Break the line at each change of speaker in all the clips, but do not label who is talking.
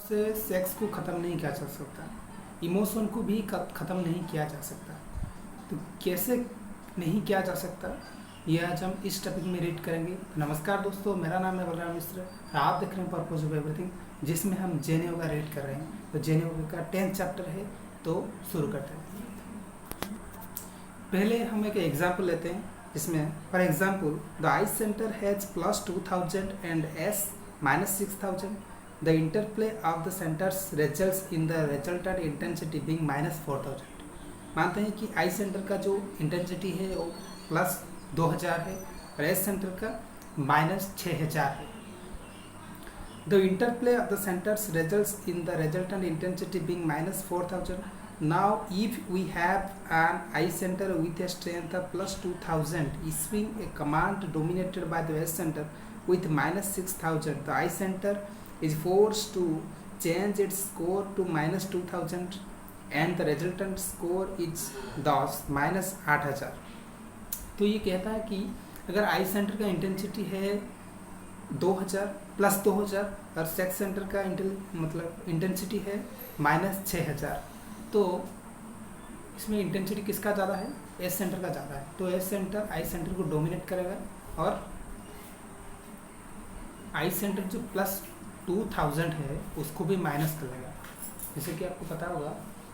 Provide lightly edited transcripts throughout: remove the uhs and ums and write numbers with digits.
से सेक्स को ख़त्म नहीं किया जा सकता, इमोशन को भी ख़त्म नहीं किया जा सकता। तो कैसे नहीं किया जा सकता, यह आज हम इस टॉपिक में रीड करेंगे। नमस्कार दोस्तों, मेरा नाम है बलराम मिश्र और आप देख रहे हैं पर्पज ऑफ एवरीथिंग, जिसमें हम जैन योगा रीड कर रहे हैं। तो जैन योगा का 10th चैप्टर है, तो शुरू करते हैं। पहले हम एक एग्जाम्पल लेते हैं, जिसमें for example the I centre has +2000 and S -6000. The interplay of the centres results in the resultant intensity being -4000. मानते हैं कि आई सेंटर का जो इंटेंसिटी है वो +2000 है और एस सेंटर का -6000 है। The interplay of the centres results in the resultant intensity being -4000. Now if we have an eye center with a strength of +2000 issuing a command dominated by the S center with -6000, the eye center is forced to change its score to -2000 and the resultant score is thus -8000. तो ये कहता है कि अगर आई centre का intensity है 2000 +2000 और sex centre का इंटेंसिटी है -6000, तो इसमें इंटेंसिटी किसका ज़्यादा है? एस सेंटर का ज़्यादा है। तो एस सेंटर आई सेंटर को डोमिनेट करेगा और आई सेंटर जो +2000 है उसको भी माइनस कर लेगा। जैसे कि आपको पता होगा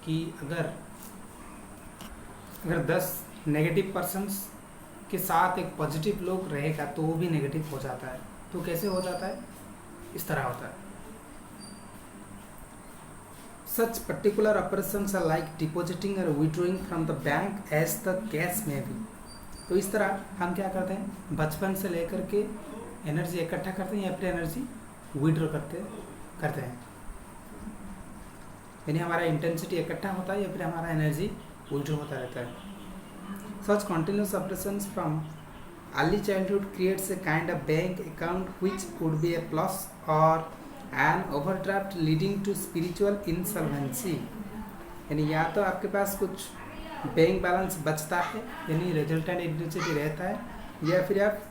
कि अगर 10 नेगेटिव पर्सन्स के साथ एक पॉजिटिव लोग रहेगा तो वो भी नेगेटिव हो जाता है। तो कैसे हो जाता है? इस तरह होता है। Such particular operations are like depositing or withdrawing from the bank as the case may be. तो इस तरह हम क्या करते हैं, बचपन से लेकर के एनर्जी इकट्ठा करते हैं या फिर एनर्जी विड्रॉ करते हैं। यानी हमारा इंटेंसिटी इकट्ठा होता है या फिर हमारा एनर्जी विड्रॉ होता रहता है। Such continuous operations from early childhood creates a kind of bank account which could be a plus or an overdraft leading to spiritual insolvency. यानी या तो आपके पास कुछ बैंक बैलेंस बचता है यानी रिजल्टेंट इंटेंसिटी रहता है, या फिर आप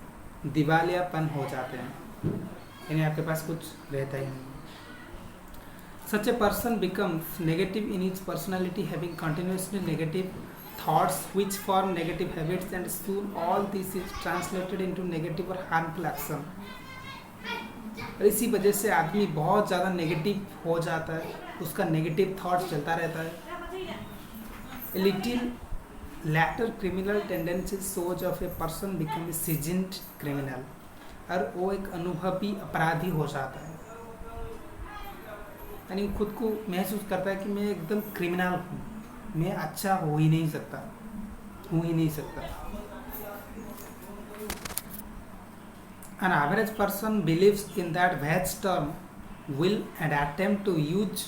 दिवालियापन हो जाते हैं यानी आपके पास कुछ रहता ही नहीं। Such a person becomes negative in his personality, having continuously negative thoughts which form negative habits, and soon all this is translated into negative or harmful action. और इसी वजह से आदमी बहुत ज़्यादा नेगेटिव हो जाता है, उसका नेगेटिव थॉट चलता रहता है। लिटिल लैटर क्रिमिनल टेंडेंसी सोच of a person become a seasoned criminal, और वो एक अनुभवी अपराधी हो जाता है। यानी खुद को महसूस करता है कि मैं एकदम क्रिमिनल हूँ, मैं अच्छा हो ही नहीं सकता। An average person believes in that vast term will and attempt to use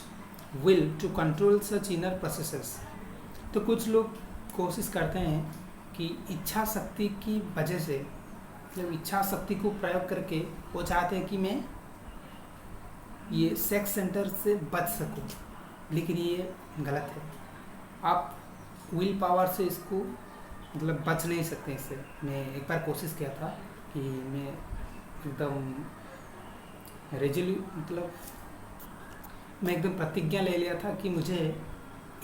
will to control such inner processes. तो कुछ लोग कोशिश करते हैं कि इच्छा शक्ति की वजह से, जब इच्छा शक्ति को प्रयोग करके वो चाहते हैं कि मैं ये सेक्स सेंटर से बच सकूं, लेकिन ये गलत है। आप विल पावर से इसको बच नहीं सकते इससे। मैं एक बार कोशिश किया था कि मैं एकदम मैं एकदम प्रतिज्ञा ले लिया था कि मुझे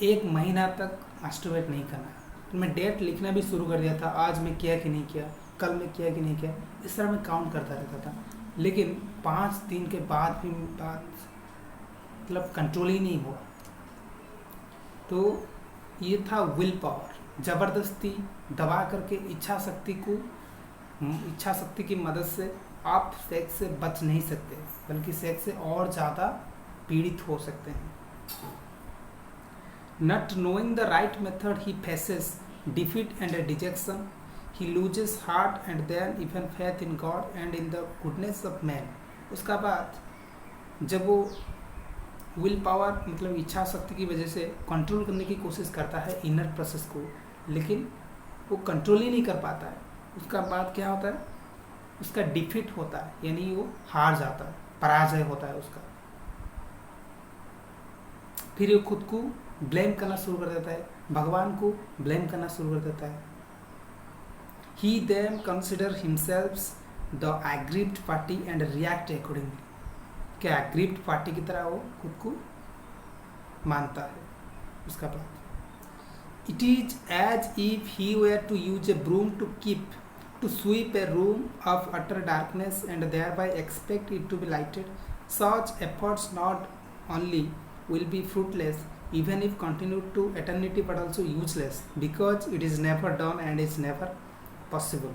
1 महीना तक मास्टरबेट नहीं करना है। तो मैं डेट लिखना भी शुरू कर दिया था, आज मैं किया कि नहीं किया, कल मैं किया कि नहीं किया, इस तरह मैं काउंट करता रहता था। लेकिन 5 दिन के बाद भी कंट्रोल ही नहीं हुआ। तो ये था विल पावर, ज़बरदस्ती दबा करके इच्छा शक्ति की मदद से आप सेक्स से बच नहीं सकते, बल्कि सेक्स से और ज़्यादा पीड़ित हो सकते हैं। Not knowing the right method, he faces defeat and dejection. He loses heart and then even faith in God and in the goodness of man. उसका बाद जब वो विल पावर इच्छा शक्ति की वजह से कंट्रोल करने की कोशिश करता है इनर प्रोसेस को, लेकिन वो कंट्रोल ही नहीं कर पाता है, उसका बाद क्या होता है, उसका डिफीट होता है, यानी वो हार जाता है, पराजय होता है उसका। फिर वो खुद को ब्लेम करना शुरू कर देता है, भगवान को ब्लेम करना शुरू कर देता है। He then consider himself the aggrieved party and react accordingly. क्या एग्रीव्ड पार्टी की तरह वो खुद को मानता है। उसका बाद it is as if he were to use a broom to sweep a room of utter darkness and thereby expect it to be lighted. Such efforts not only will be fruitless even if continued to eternity but also useless because it is never done and is never possible.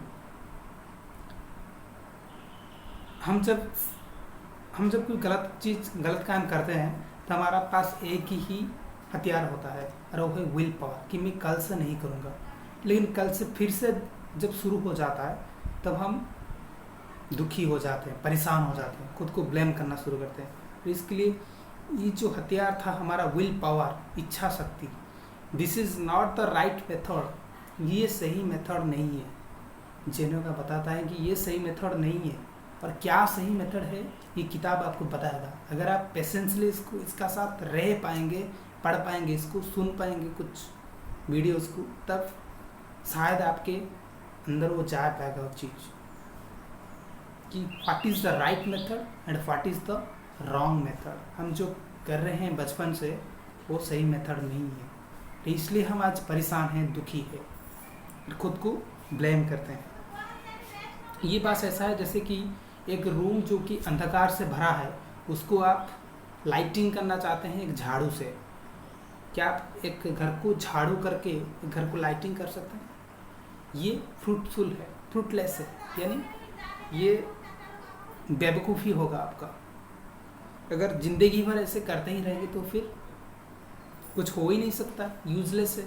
हम जब कोई गलत काम करते हैं तो हमारा पास एक ही हथियार होता है और वो है विल पावर कि मैं कल से नहीं करूँगा। लेकिन कल से फिर से जब शुरू हो जाता है तब हम दुखी हो जाते हैं, परेशान हो जाते हैं, खुद को ब्लेम करना शुरू करते हैं। तो इसके लिए ये जो हथियार था हमारा विल पावर, इच्छा शक्ति, this is not the right method, ये सही मेथड नहीं है। जेनो का बताता है कि ये सही मेथड नहीं है। और क्या सही मेथड है ये किताब आपको बताएगा। अगर आप पेशेंसली इसका साथ रह पाएंगे, पढ़ पाएंगे, इसको सुन पाएंगे कुछ वीडियोस को, तब शायद आपके अंदर वो जा पाएगा वो चीज़ कि what is the right method and what is the wrong method. हम जो कर रहे हैं बचपन से वो सही मेथड नहीं है, तो इसलिए हम आज परेशान हैं, दुखी है, खुद को ब्लेम करते हैं। ये बात ऐसा है जैसे कि एक रूम जो कि अंधकार से भरा है उसको आप लाइटिंग करना चाहते हैं एक झाड़ू से। क्या आप एक घर को झाड़ू करके एक घर को लाइटिंग कर सकते हैं? ये फ्रूटफुल है, फ्रूटलेस है, यानी ये बेवकूफ़ी होगा आपका। अगर ज़िंदगी भर ऐसे करते ही रहेंगे तो फिर कुछ हो ही नहीं सकता, यूजलेस है।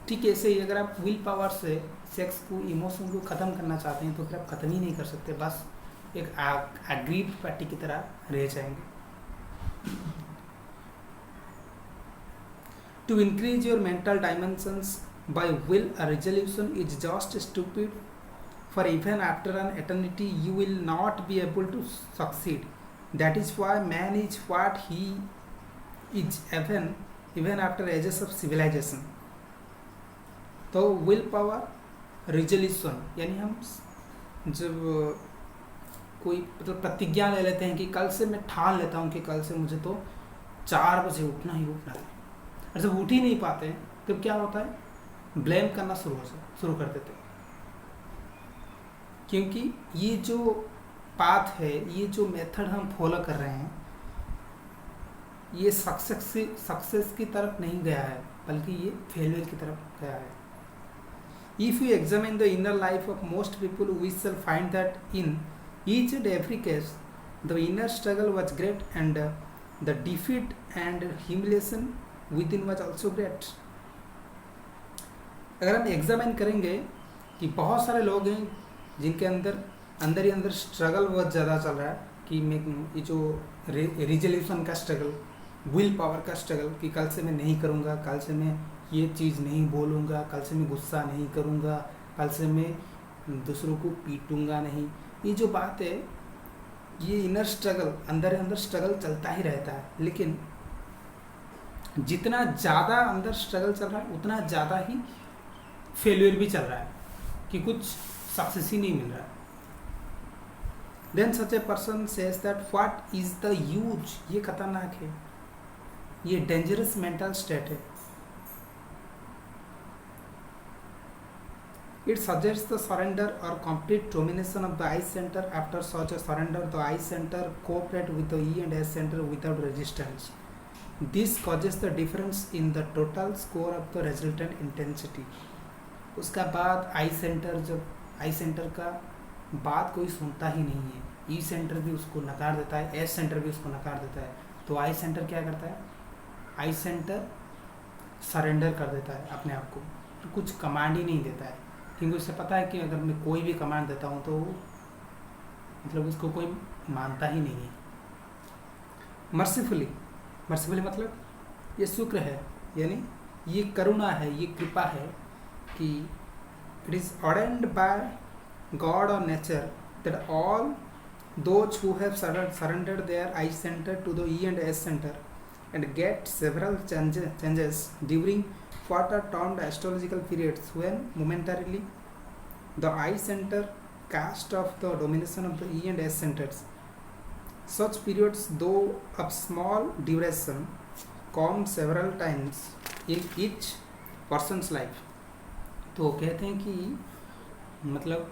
ठीक ऐसे ही अगर आप विल पावर से सेक्स को, इमोशन को ख़त्म करना चाहते हैं तो फिर आप ख़त्म ही नहीं कर सकते, बस एक एग्रीड पार्टी की तरह रह जाएंगे। To increase your mental dimensions by will, a resolution is just stupid, for even after an eternity you will not be able to succeed. That is why man is what he is even after ages of civilization. तो will power, resolution, यानी हम जब कोई मतलब प्रतिज्ञा ले लेते हैं कि कल से मैं ठान लेता हूँ कि कल से मुझे तो 4 बजे उठना ही उठना है, और जब उठ ही नहीं पाते हैं तब क्या होता है, ब्लेम करना शुरू कर देते हैं। क्योंकि ये जो पाथ है, ये जो मेथड हम फॉलो कर रहे हैं, ये सक्सेस की तरफ नहीं गया है बल्कि ये फेलियर की तरफ गया है। If you examine the inner life of most people, we shall find that in each and every case, the inner struggle was great and the defeat and humiliation within was also great. अगर हम examine करेंगे कि बहुत सारे लोग हैं जिनके अंदर ही अंदर स्ट्रगल बहुत ज़्यादा चल रहा है कि मैं ये जो रिजोल्यूशन का स्ट्रगल, विल पावर का स्ट्रगल कि कल से मैं नहीं करूँगा, कल से मैं ये चीज़ नहीं बोलूँगा, कल से मैं गुस्सा नहीं करूँगा, कल से मैं दूसरों को पीटूँगा नहीं। ये जो बात है, ये इनर स्ट्रगल, अंदर स्ट्रगल चलता ही रहता है। लेकिन जितना ज़्यादा अंदर स्ट्रगल चल रहा है उतना ज़्यादा ही फेलियर भी चल रहा है कि कुछ सक्सेस ही नहीं मिल रहा है। Then such a person says that what is the use. ये खतरनाक है, ये डेंजरस मेंटल स्टेट है। It suggests the surrender or complete domination of the I center. After such a surrender, the I center cooperate with the E and S center without resistance. This causes the difference in the total score of the resultant intensity. उसका बाद I center, जब I center का बात कोई सुनता ही नहीं है, E center भी उसको नकार देता है, S center भी उसको नकार देता है, तो I center क्या करता है? I center सरेंडर कर देता है अपने आप को, तो कुछ कमांड ही नहीं देता है, क्योंकि उसे पता है कि अगर मैं कोई भी कमांड देता हूँ तो मतलब उसको कोई मानता ही नहीं है। मर्सीफुली मतलब ये शुक्र है, यानी ये करुणा है, ये कृपा है कि it is ordained by God और nature that all those who have surrendered there I centre to the E and S centre and get several changes during what are termed astrological periods when momentarily the I center cast off the domination of the E and S centers Such periods, though of small duration, come several times in each person's life. तो कहते हैं कि मतलब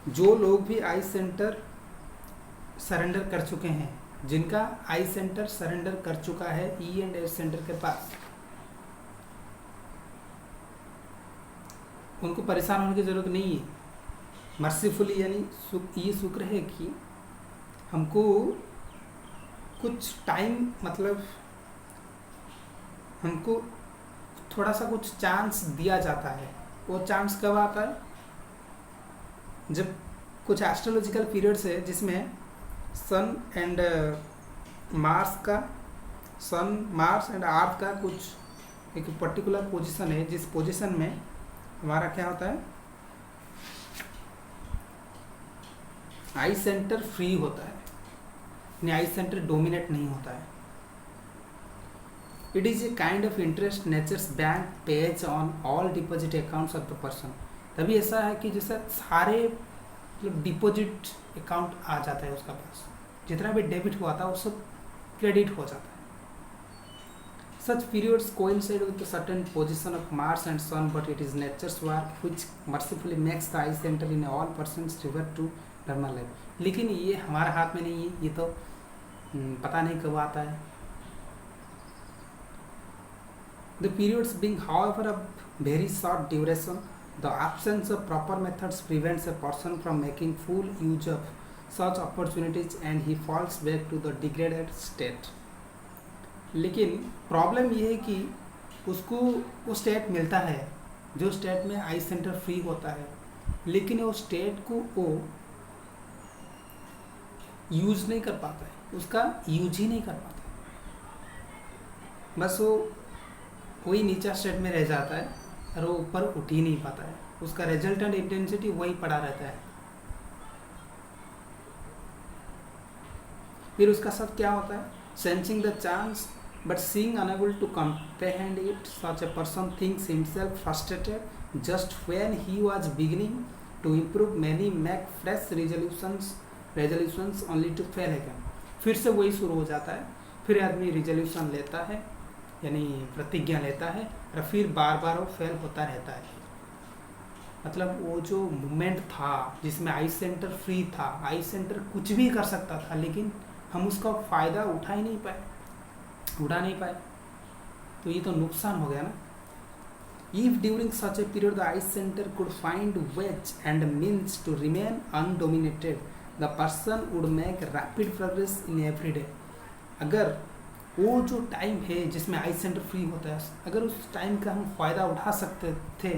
जो लोग भी आई centre surrender कर चुके हैं, जिनका आई सेंटर सरेंडर कर चुका है ई एंड एस सेंटर के पास, उनको परेशान होने की ज़रूरत नहीं है। मर्सीफुली यानी ये शुक्र है कि हमको कुछ टाइम, मतलब हमको थोड़ा सा कुछ चांस दिया जाता है। वो चांस कब आता है? जब कुछ एस्ट्रोलॉजिकल पीरियड्स है जिसमें सन एंड मार्स एंड अर्थ का कुछ एक पर्टिकुलर पोजीशन है, जिस पोजीशन में हमारा क्या होता है, आई सेंटर फ्री होता है, यानी आई सेंटर डोमिनेट नहीं होता है। It is a kind of interest nature's bank pays on all deposit accounts of the person. तभी ऐसा है कि जैसे सारे मतलब डिपॉजिट अकाउंट आ जाता है उसका पास, जितना भी डेबिट हुआ था वो सब क्रेडिट हो जाता है। Such periods coincide with a certain position of Mars and Sun, but it is nature's work which mercifully makes the eye center in all persons revert to normal life. लेकिन ये हमारे हाथ में नहीं है, ये तो पता नहीं कब आता है। The periods being however of very short duration, the absence of proper methods prevents a person from making full use of such opportunities and he falls back to the degraded state. लेकिन problem ये है कि उसको वो state मिलता है जो state में आई सेंटर फ्री होता है, लेकिन वो स्टेट को वो यूज नहीं कर पाता है, उसका यूज ही नहीं कर पाता है। बस वो वही नीचा स्टेट में रह जाता है और वो ऊपर उठ ही नहीं पाता है, उसका रिजल्टेंट इंटेंसिटी वही पड़ा रहता है। फिर उसका सब क्या होता है? Sensing the chance but seeing unable to comprehend it, such a person thinks himself frustrated just when he was beginning to improve. Many make fresh resolutions only to fail again. फिर से वही शुरू हो जाता है, फिर आदमी रिजोल्यूशन लेता है यानी प्रतिज्ञा लेता है और फिर बार बार वो फेल होता रहता है। मतलब वो जो मूवमेंट था जिसमें आई सेंटर फ्री था, आई सेंटर कुछ भी कर सकता था, लेकिन हम उसका फ़ायदा उठा नहीं पाए, तो ये तो नुकसान हो गया ना। If during such a period the eye center could find ways and means to remain undominated, the person would make rapid progress in every day. अगर वो जो टाइम है जिसमें आई सेंटर फ्री होता है, अगर उस टाइम का हम फ़ायदा उठा सकते थे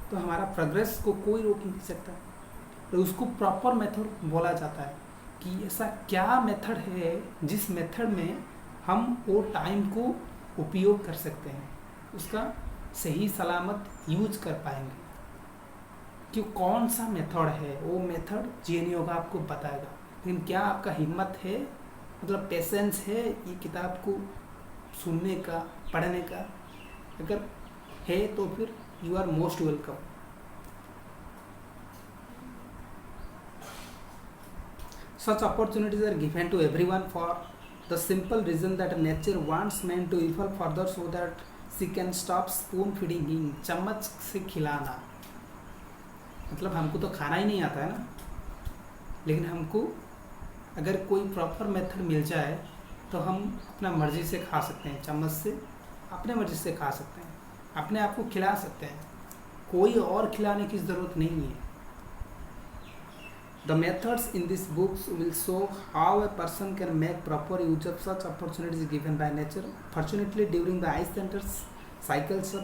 तो हमारा प्रोग्रेस को कोई रोक नहीं सकता। तो उसको प्रॉपर मेथड बोला जाता है कि ऐसा क्या मेथड है जिस मेथड में हम वो टाइम को उपयोग कर सकते हैं, उसका सही सलामत यूज कर पाएंगे। कि कौन सा मेथड है, वो मेथड जीएन योगा आपको बताएगा। लेकिन क्या आपका हिम्मत है, मतलब पेशेंस है ये किताब को सुनने का, पढ़ने का? अगर है तो फिर you are most welcome. Such opportunities are given to everyone for the simple reason that nature wants man to evolve further so that she can stop spoon feeding him. चम्मच से खिलाना मतलब हमको तो खाना ही नहीं आता है ना, लेकिन हमको अगर कोई प्रॉपर मेथड मिल जाए तो हम अपना मर्जी से खा सकते हैं, चम्मच से अपने मर्जी से खा सकते हैं, अपने आप को खिला सकते हैं, कोई और खिलाने की ज़रूरत नहीं है। The methods in these books will show how a person can make proper use of such opportunities given by nature. Fortunately, during the eye center's cycles of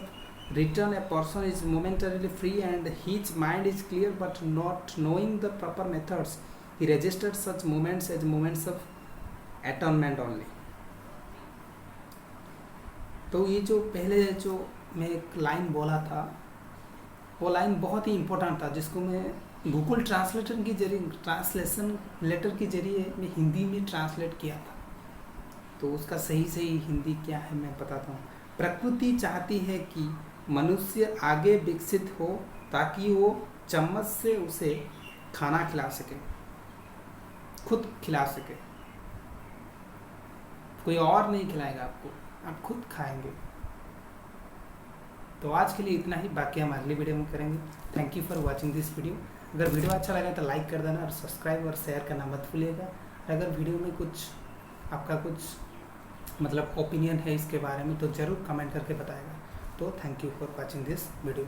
return, a person is momentarily free and his mind is clear, but not knowing the proper methods, he registers such moments as moments of atonement only. तो ये जो पहले जो मैं एक line बोला था, वो लाइन बहुत ही इम्पोर्टेंट था, जिसको मैं गूगल ट्रांसलेशन लेटर के जरिए मैं हिंदी में ट्रांसलेट किया था। तो उसका सही हिंदी क्या है मैं बताता हूँ। प्रकृति चाहती है कि मनुष्य आगे विकसित हो ताकि वो चम्मच से उसे खाना खिला सके। खुद खिला सके, कोई और नहीं खिलाएगा आपको, आप खुद खाएंगे। तो आज के लिए इतना ही, बाकी हम अगली वीडियो में करेंगे। Thank you for watching this video. अगर वीडियो अच्छा लगा तो लाइक कर देना और सब्सक्राइब और शेयर करना मत भूलिएगा। अगर वीडियो में कुछ आपका कुछ मतलब ओपिनियन है इसके बारे में तो ज़रूर कमेंट करके बताएगा। तो thank you for watching this video.